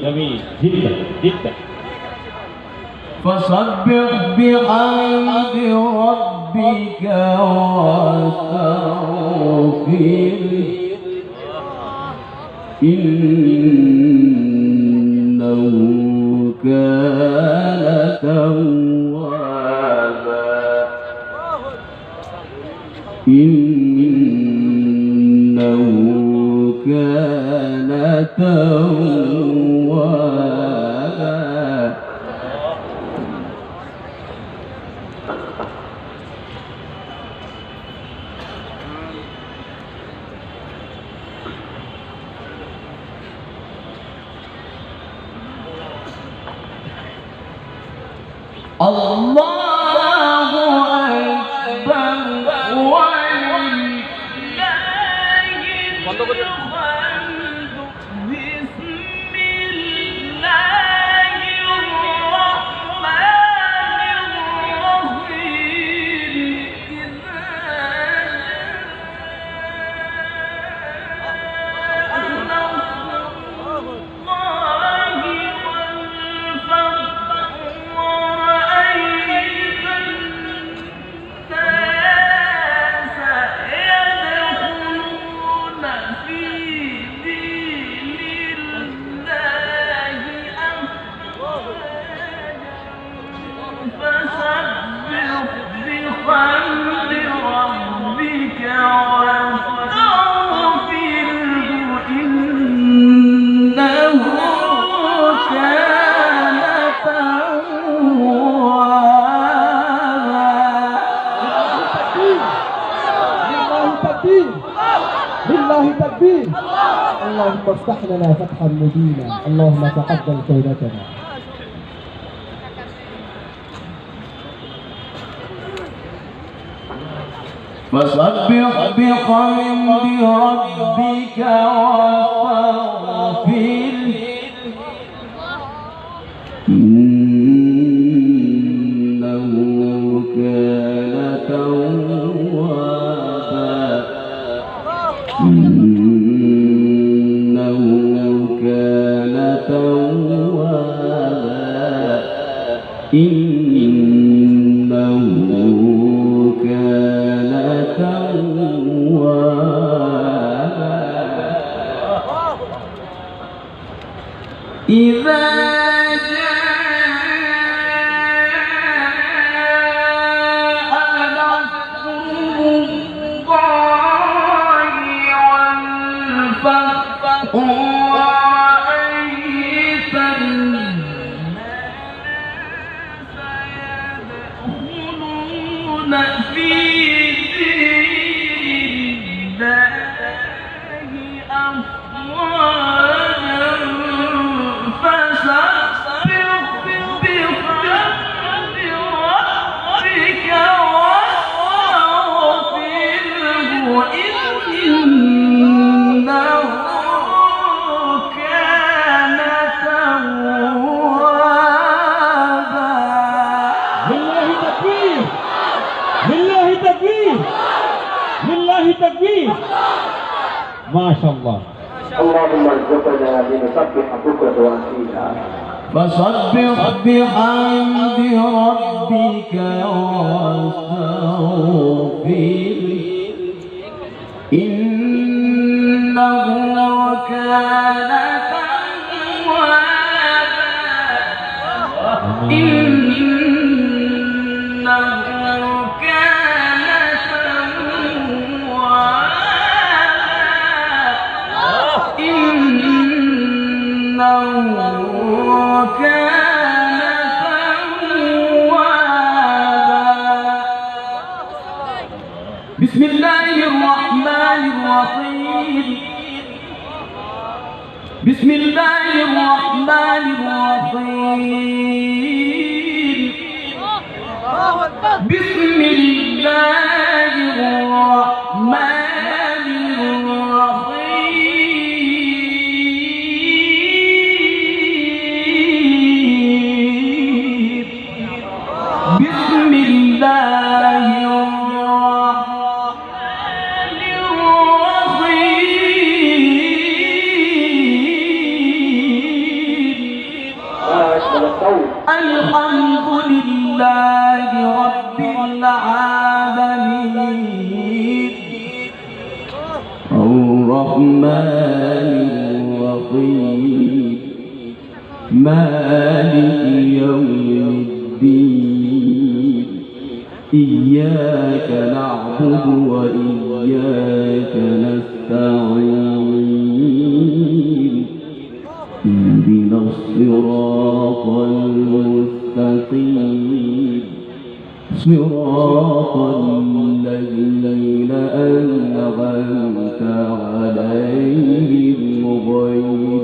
جميل جدا جدا. فسبح بحمد ربك واستغفره إنه كان توابا إنه كان توابا. الله أكبر ولله الحمد. بسم الله الرحمن الرحيم. لله تكبير. اللهم افتح لنا فتحا مبينا، اللهم تقبل توبتنا. فسبح بحمد ربك واستغفره إنه كان توابا إنه كان توابا إنه كان توابا. إذا تكبير. ما شاء الله. اللهم ارزقنا لنسبح بكرة وأصيلا. فسبح بحمد ربك واستغفره إنه كان توابا. بسم الله الرحمن الرحيم. بسم الله الرحمن الرحيم. بسم الله الرحمن الرحيم. بسم الله الحمد لله رب العالمين الرحمن الرحيم مالك يوم الدين إياك نعبد وإياك نستعين اهدنا الصراط المستقيم صراط الذين أنعمت عليهم غير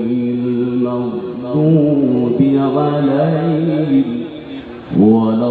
المغضوب عليهم ولا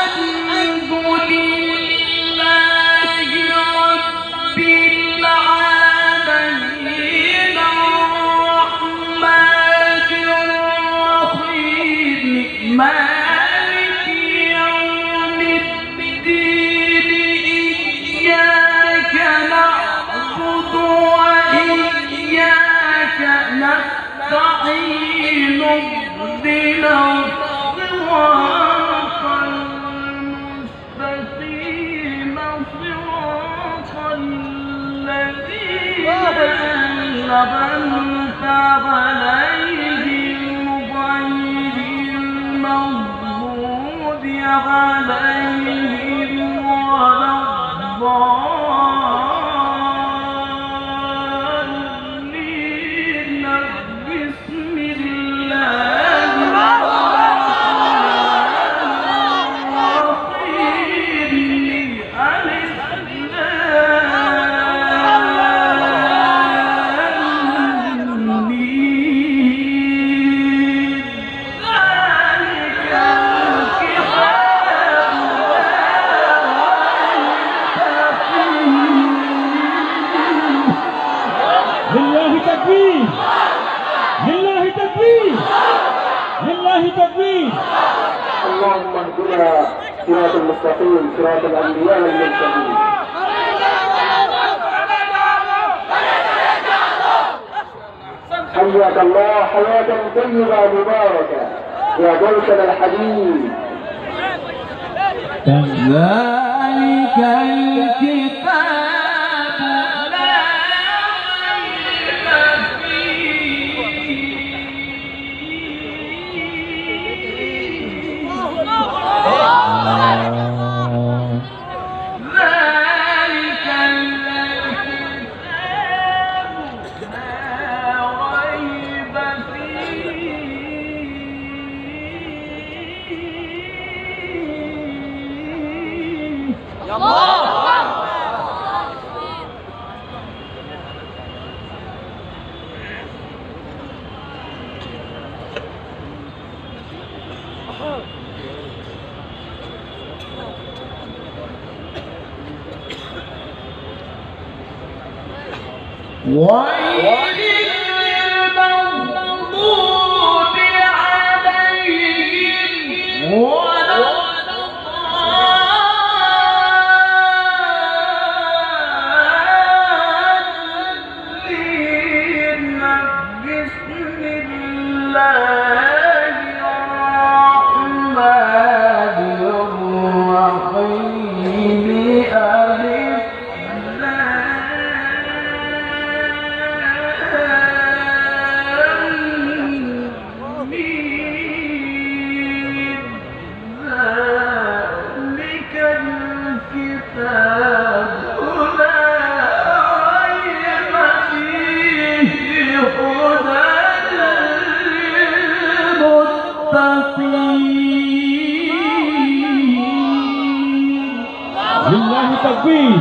الحمد لله رب العالمين الرحمن الرحيم مالك يوم الدين إياك نعبد وإياك نستعين اهدنا الصراط المستقيم صراط الذين أنعمت عليهم غير المغضوب عليهم ولا الضالين. بسم الله لله تكبير لله تكبير لله تكبير. اللهم اهدنا صراط المستقيم صراط الانبياء والمرسلين. حياك الله حياة طيبة مباركة يا جوشن الحديد. ذلك الكتاب لا ريب ذلك الكتاب لا ريب ويل للمغضوب عليهم ولا الضالين. بسم الله الرحمن الرحيم. ألف ذلك الكتاب لا ريب فيه هدى للمتقين. لله تكبير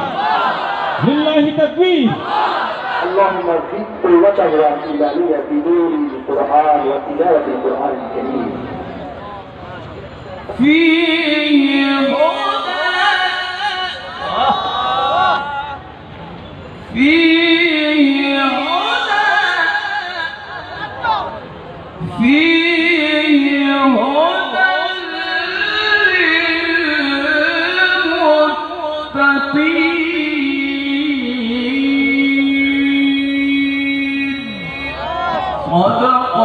لله تكبير. اللهم زد قوته الإيمانية بنور القرآن وتلاوة القرآن الكريم. فيه هدى فيه هدى فيه هدى للمتقين. صدق